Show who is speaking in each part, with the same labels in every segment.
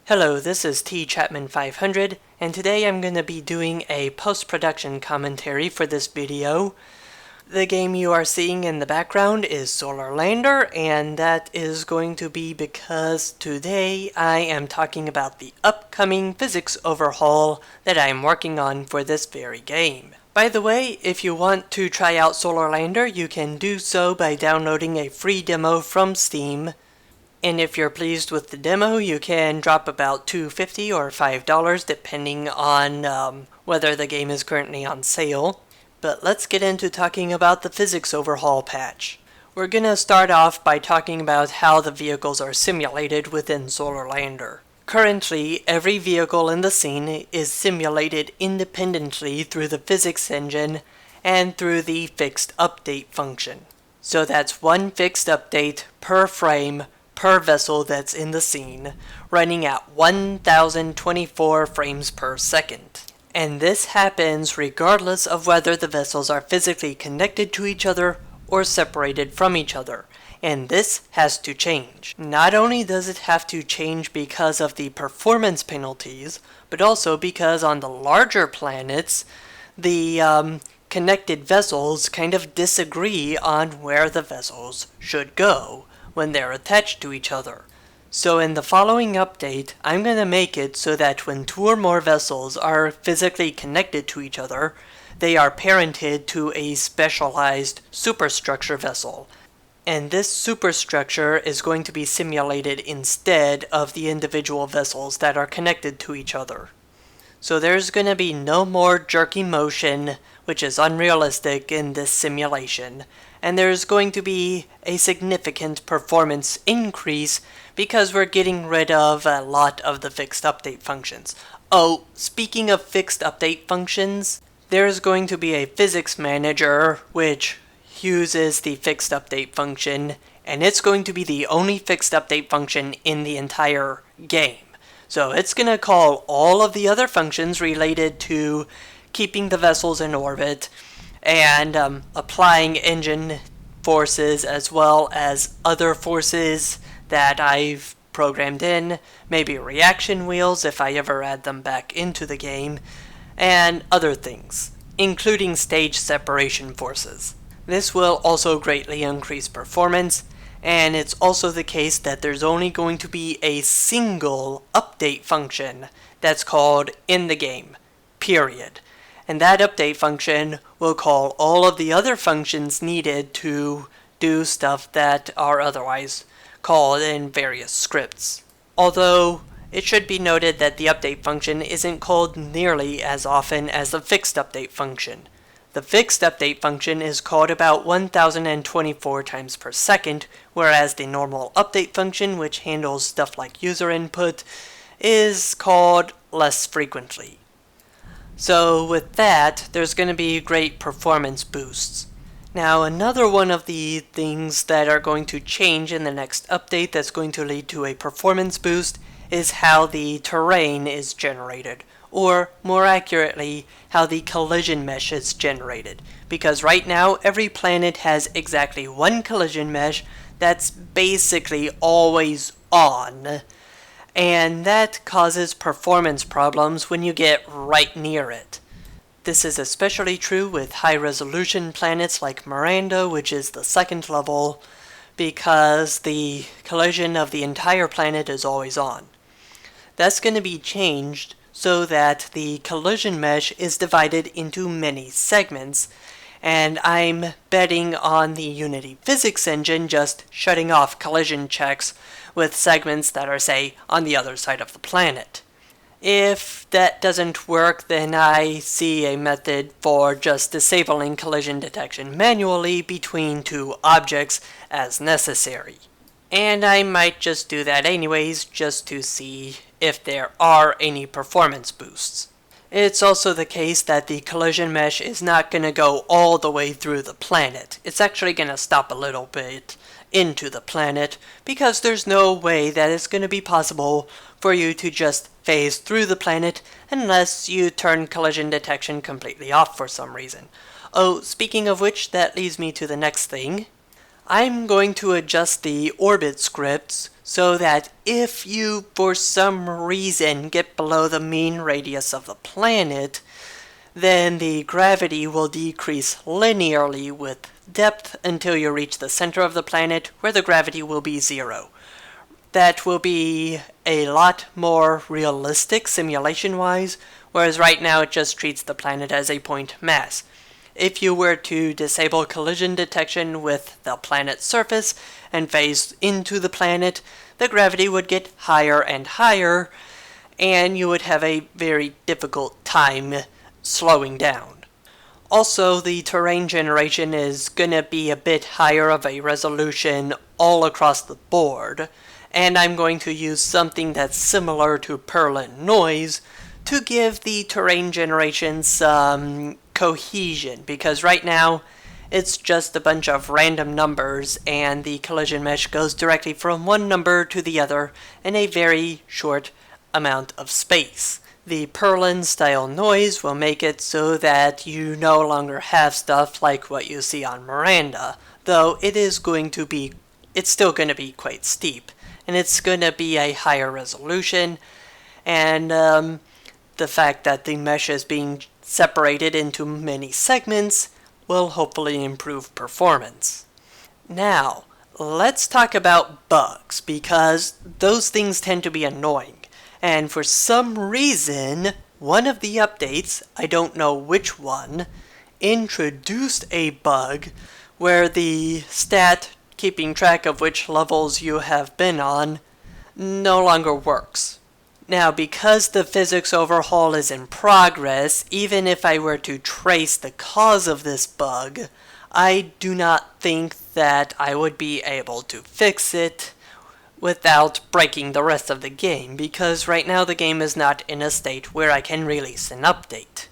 Speaker 1: Hello, this is T Chapman 500, and today I'm going to be doing a post-production commentary for this video. The game you are seeing in the background is Solar Lander, and that is going to be because today I am talking about the upcoming physics overhaul that I am working on for this very game. By the way, if you want to try out Solar Lander, you can do so by downloading a free demo from Steam. And if you're pleased with the demo, you can drop about $2.50 or $5 depending on whether the game is currently on sale. But let's get into talking about the physics overhaul patch. We're gonna start off by talking about how the vehicles are simulated within Solar Lander. Currently, every vehicle in the scene is simulated independently through the physics engine and through the fixed update function. So that's one fixed update per frame per vessel that's in the scene, running at 1024 frames per second. And this happens regardless of whether the vessels are physically connected to each other or separated from each other. And this has to change. Not only does it have to change because of the performance penalties, but also because on the larger planets, the connected vessels kind of disagree on where the vessels should go when they're attached to each other. So in the following update, I'm going to make it so that when two or more vessels are physically connected to each other, they are parented to a specialized superstructure vessel. And this superstructure is going to be simulated instead of the individual vessels that are connected to each other. So there's going to be no more jerky motion, which is unrealistic in this simulation. And there's going to be a significant performance increase because we're getting rid of a lot of the fixed update functions. Oh, speaking of fixed update functions, there's going to be a physics manager which uses the fixed update function, and it's going to be the only fixed update function in the entire game. So it's going to call all of the other functions related to keeping the vessels in orbit and applying engine forces as well as other forces that I've programmed in, maybe reaction wheels if I ever add them back into the game, and other things, including stage separation forces. This will also greatly increase performance, and it's also the case that there's only going to be a single update function that's called in the game, period. And that update function will call all of the other functions needed to do stuff that are otherwise called in various scripts. Although, it should be noted that the update function isn't called nearly as often as the fixed update function. The fixed update function is called about 1024 times per second, whereas the normal update function, which handles stuff like user input, is called less frequently. So with that, there's going to be great performance boosts. Now another one of the things that are going to change in the next update that's going to lead to a performance boost is how the terrain is generated, or more accurately, how the collision mesh is generated. Because right now, every planet has exactly one collision mesh that's basically always on. And that causes performance problems when you get right near it. This is especially true with high-resolution planets like Miranda, which is the second level, because the collision of the entire planet is always on. That's going to be changed so that the collision mesh is divided into many segments, and I'm betting on the Unity physics engine just shutting off collision checks with segments that are, say, on the other side of the planet. If that doesn't work, then I see a method for just disabling collision detection manually between two objects as necessary. And I might just do that anyways, just to see if there are any performance boosts. It's also the case that the collision mesh is not going to go all the way through the planet. It's actually going to stop a little bit into the planet, because there's no way that it's going to be possible for you to just phase through the planet unless you turn collision detection completely off for some reason. Oh, speaking of which, that leads me to the next thing. I'm going to adjust the orbit scripts so that if you, for some reason, get below the mean radius of the planet, then the gravity will decrease linearly with depth until you reach the center of the planet, where the gravity will be 0. That will be a lot more realistic simulation-wise, whereas right now it just treats the planet as a point mass. If you were to disable collision detection with the planet's surface and phase into the planet, the gravity would get higher and higher, and you would have a very difficult time slowing down. Also, the terrain generation is gonna be a bit higher of a resolution all across the board, and I'm going to use something that's similar to Perlin noise to give the terrain generation some cohesion, because right now it's just a bunch of random numbers and the collision mesh goes directly from one number to the other in a very short amount of space. The Perlin style noise will make it so that you no longer have stuff like what you see on Miranda, though it's still going to be quite steep, and it's going to be a higher resolution, and the fact that the mesh is being separated into many segments will hopefully improve performance. Now, let's talk about bugs, because those things tend to be annoying. And for some reason, one of the updates, I don't know which one, introduced a bug where the stat keeping track of which levels you have been on no longer works. Now, because the physics overhaul is in progress, even if I were to trace the cause of this bug, I do not think that I would be able to fix it without breaking the rest of the game, because right now the game is not in a state where I can release an update.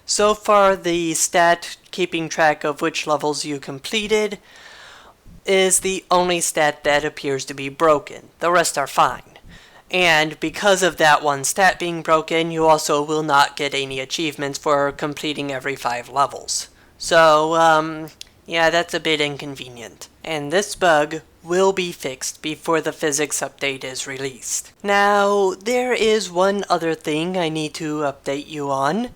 Speaker 1: So far, the stat keeping track of which levels you completed is the only stat that appears to be broken. The rest are fine. And because of that one stat being broken, you also will not get any achievements for completing every 5 levels. So, yeah, that's a bit inconvenient. And this bug will be fixed before the physics update is released. Now, there is one other thing I need to update you on.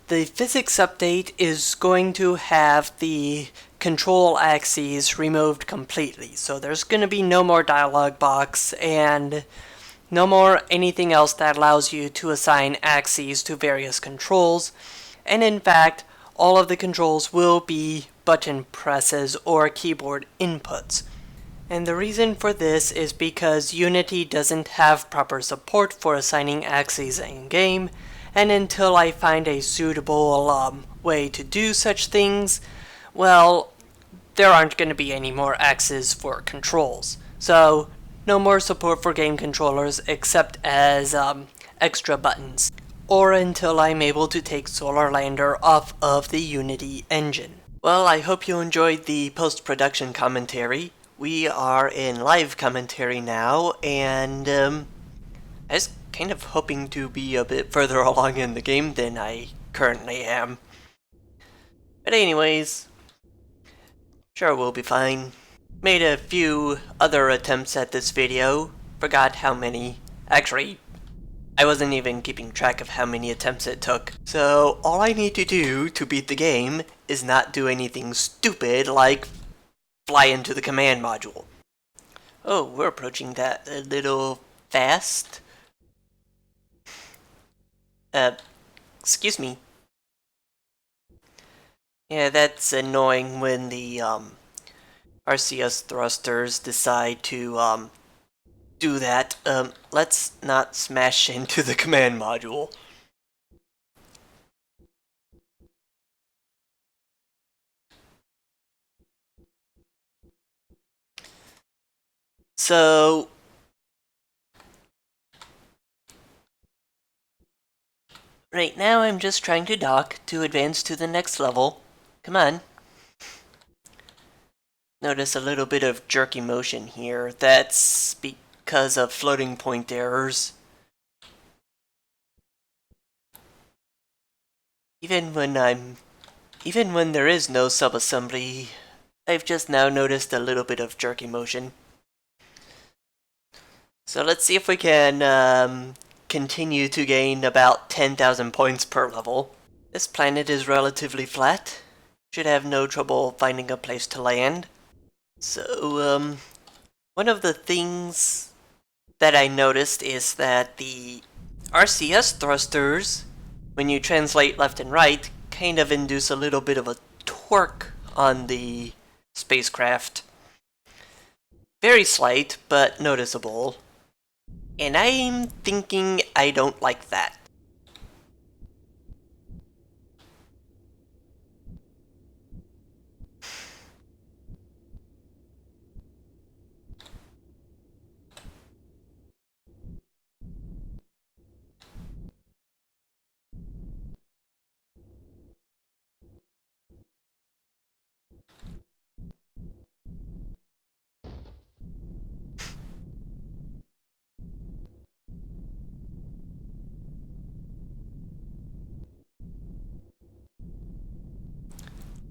Speaker 1: The physics update is going to have the control axes removed completely. So there's going to be no more dialog box and no more anything else that allows you to assign axes to various controls. And in fact, all of the controls will be button presses or keyboard inputs. And the reason for this is because Unity doesn't have proper support for assigning axes in-game, and until I find a suitable way to do such things, well, there aren't going to be any more axes for controls. So, no more support for game controllers except as extra buttons, or until I'm able to take Solar Lander off of the Unity engine. Well, I hope you enjoyed the post-production commentary. We are in live commentary now, and I was kind of hoping to be a bit further along in the game than I currently am. But anyways, sure, we'll be fine. Made a few other attempts at this video. Forgot how many. Actually, I wasn't even keeping track of how many attempts it took. So all I need to do to beat the game is not do anything stupid like fly into the command module. Oh, we're approaching that a little fast. Excuse me. Yeah, that's annoying when the RCS thrusters decide to do that. Let's not smash into the command module. So right now I'm just trying to dock to advance to the next level. Come on. Notice a little bit of jerky motion here. That's because of floating point errors. Even when there is no subassembly, I've just now noticed a little bit of jerky motion. So let's see if we can continue to gain about 10,000 points per level. This planet is relatively flat. Should have no trouble finding a place to land. So, one of the things that I noticed is that the RCS thrusters, when you translate left and right, kind of induce a little bit of a torque on the spacecraft. Very slight, but noticeable. And I'm thinking I don't like that.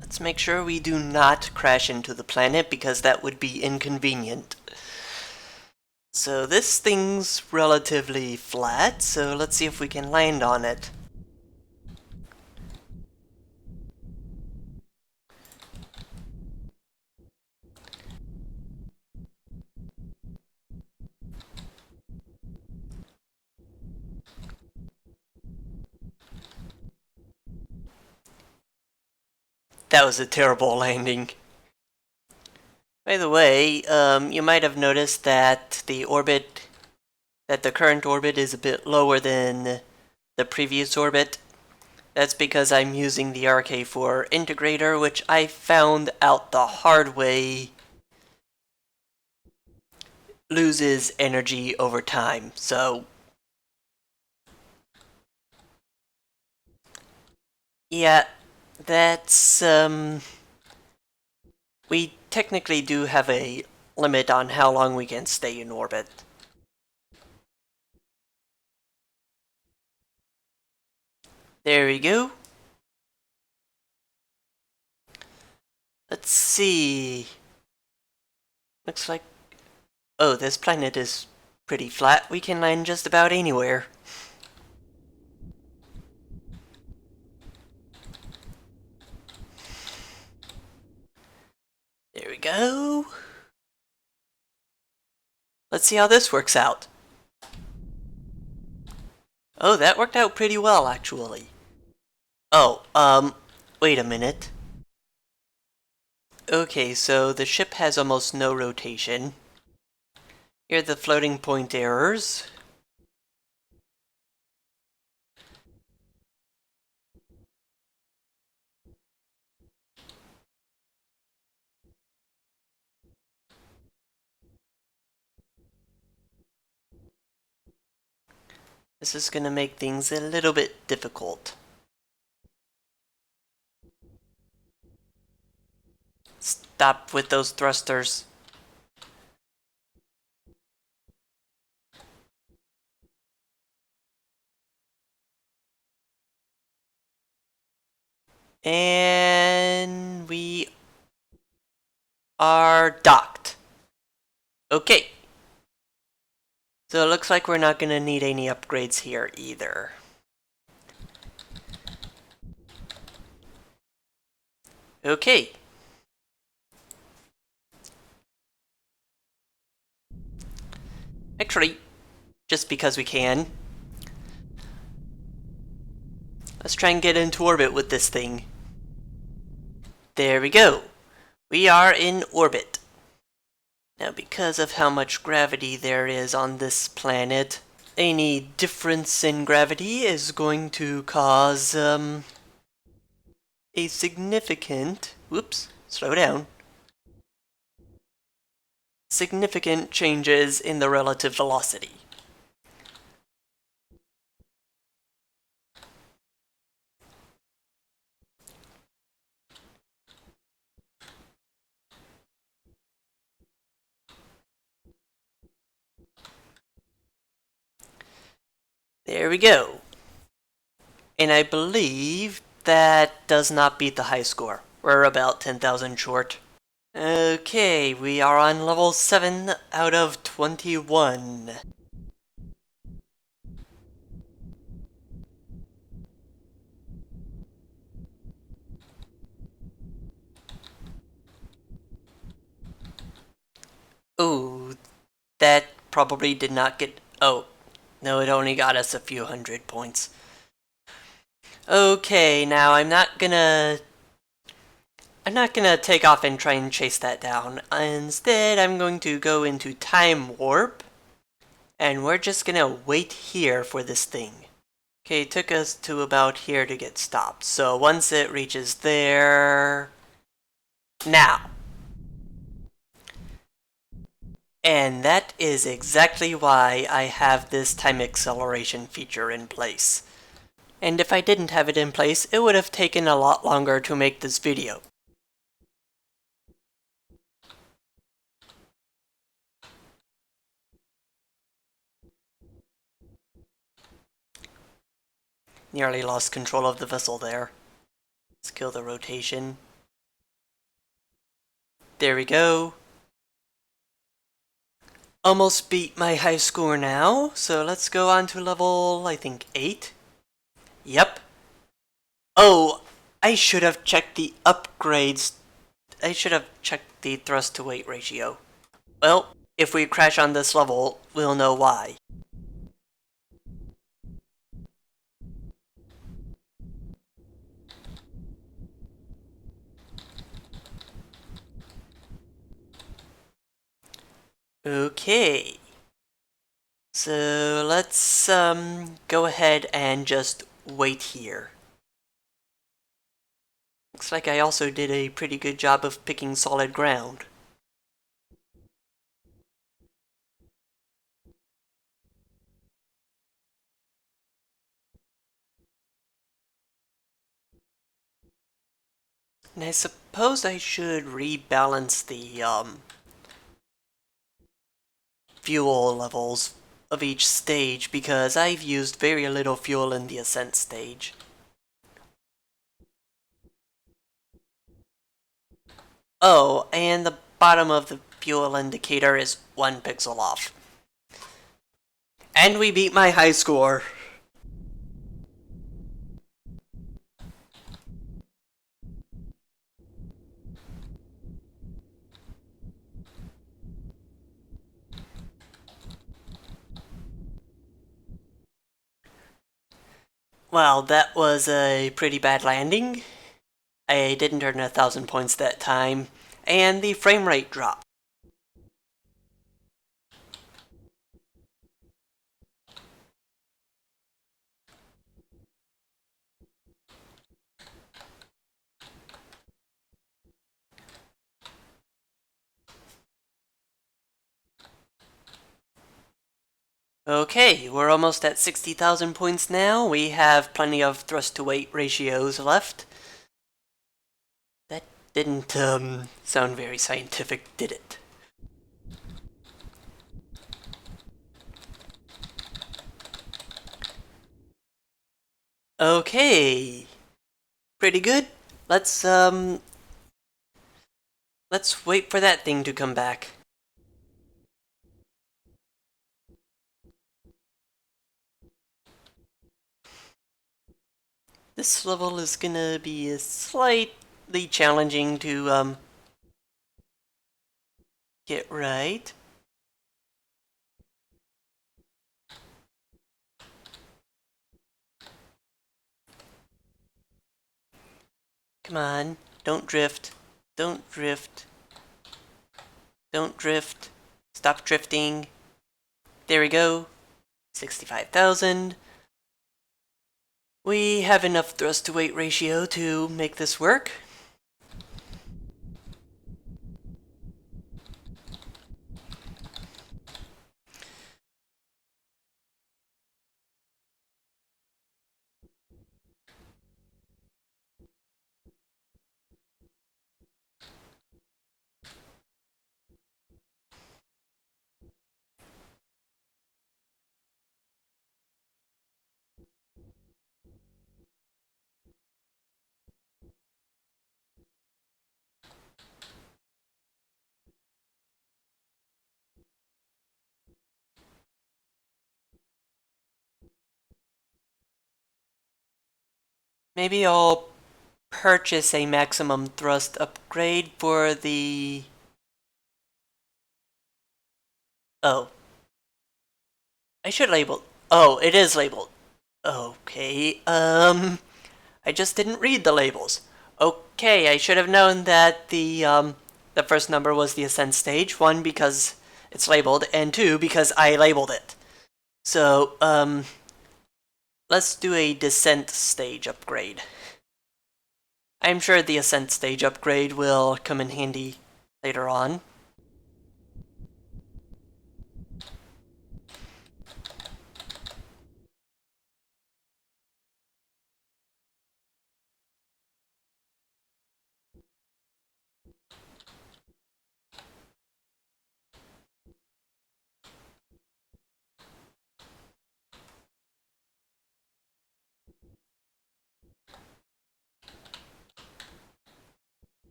Speaker 1: Let's make sure we do not crash into the planet because that would be inconvenient. So this thing's relatively flat, so let's see if we can land on it. That was a terrible landing. By the way, you might have noticed that the current orbit is a bit lower than the previous orbit. That's because I'm using the RK4 integrator, which I found out the hard way loses energy over time, so yeah, that's, we technically do have a limit on how long we can stay in orbit. There we go. Let's see. Looks like... oh, this planet is pretty flat. We can land just about anywhere. There we go. Let's see how this works out. Oh, that worked out pretty well, actually. Oh, wait a minute. Okay, so the ship has almost no rotation. Here are the floating point errors. This is going to make things a little bit difficult. Stop with those thrusters. And we are docked. Okay. So it looks like we're not going to need any upgrades here either. Okay. Actually, just because we can, let's try and get into orbit with this thing. There we go. We are in orbit. Now, because of how much gravity there is on this planet, any difference in gravity is going to cause, a significant... whoops, slow down. Significant changes in the relative velocity. There we go. And I believe that does not beat the high score. We're about 10,000 short. Okay, we are on level 7 out of 21. Ooh, that probably did not get... Oh, no, it only got us a few hundred points. Okay, now I'm not gonna take off and try and chase that down. Instead, I'm going to go into Time Warp, and we're just gonna wait here for this thing. Okay, it took us to about here to get stopped. So once it reaches there... Now! And that is exactly why I have this time acceleration feature in place. And if I didn't have it in place, it would have taken a lot longer to make this video. Nearly lost control of the vessel there. Let's kill the rotation. There we go. Almost beat my high score now, so let's go on to level, I think, 8. Yep. Oh, I should have checked the upgrades. I should have checked the thrust to weight ratio. Well, if we crash on this level, we'll know why. Okay. So let's go ahead and just wait here. Looks like I also did a pretty good job of picking solid ground. And I suppose I should rebalance the fuel levels of each stage because I've used very little fuel in the ascent stage. Oh, and the bottom of the fuel indicator is 1 pixel off. And we beat my high score. Well, that was a pretty bad landing. I didn't earn 1,000 points that time, and the frame rate dropped. Okay, we're almost at 60,000 points now. We have plenty of thrust to weight ratios left. That didn't sound very scientific, did it? Okay. Pretty good. Let's wait for that thing to come back. This level is gonna be slightly challenging to get right. Come on, don't drift. Don't drift. Don't drift. Stop drifting. There we go. 65,000. We have enough thrust to weight ratio to make this work. Maybe I'll purchase a maximum thrust upgrade for the... Oh. I should label... Oh, it is labeled. Okay, I just didn't read the labels. Okay, I should have known that the first number was the ascent stage. 1, because it's labeled, and 2, because I labeled it. So, let's do a descent stage upgrade. I'm sure the ascent stage upgrade will come in handy later on.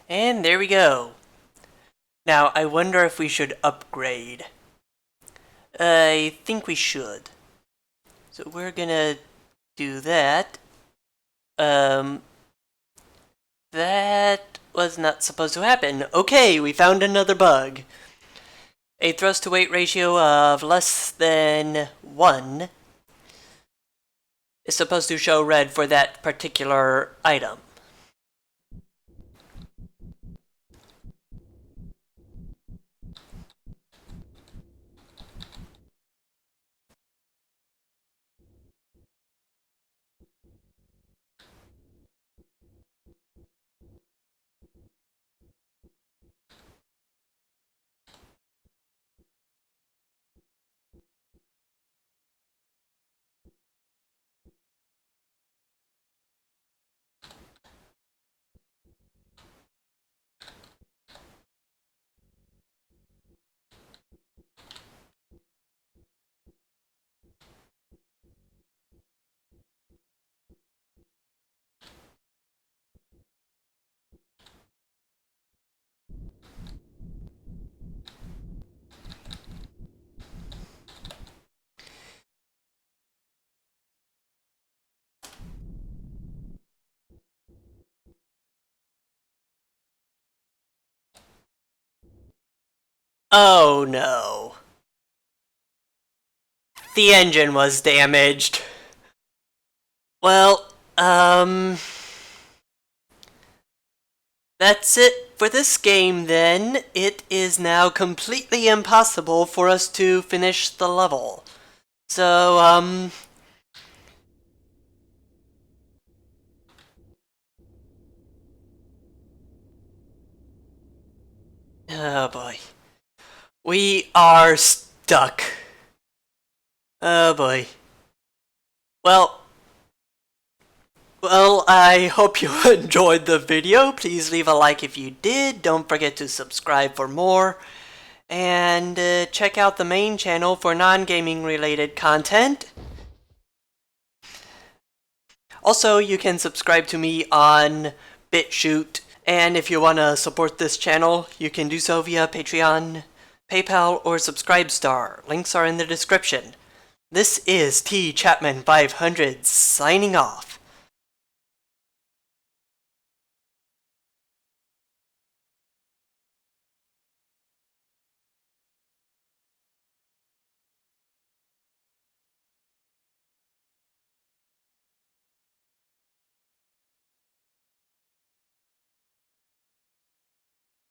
Speaker 1: And there we go. Now, I wonder if we should upgrade. I think we should. So we're gonna do that. That was not supposed to happen. Okay, we found another bug. A thrust to weight ratio of less than 1 is supposed to show red for that particular item. Oh no. The engine was damaged. Well, that's it for this game then. It is now completely impossible for us to finish the level. So, oh boy. We are stuck. Oh boy. Well, I hope you enjoyed the video. Please leave a like if you did. Don't forget to subscribe for more. And check out the main channel for non-gaming related content. Also, you can subscribe to me on BitChute, and if you want to support this channel, you can do so via Patreon, PayPal, or Subscribestar. Links are in the description. This is T Chapman 500 signing off.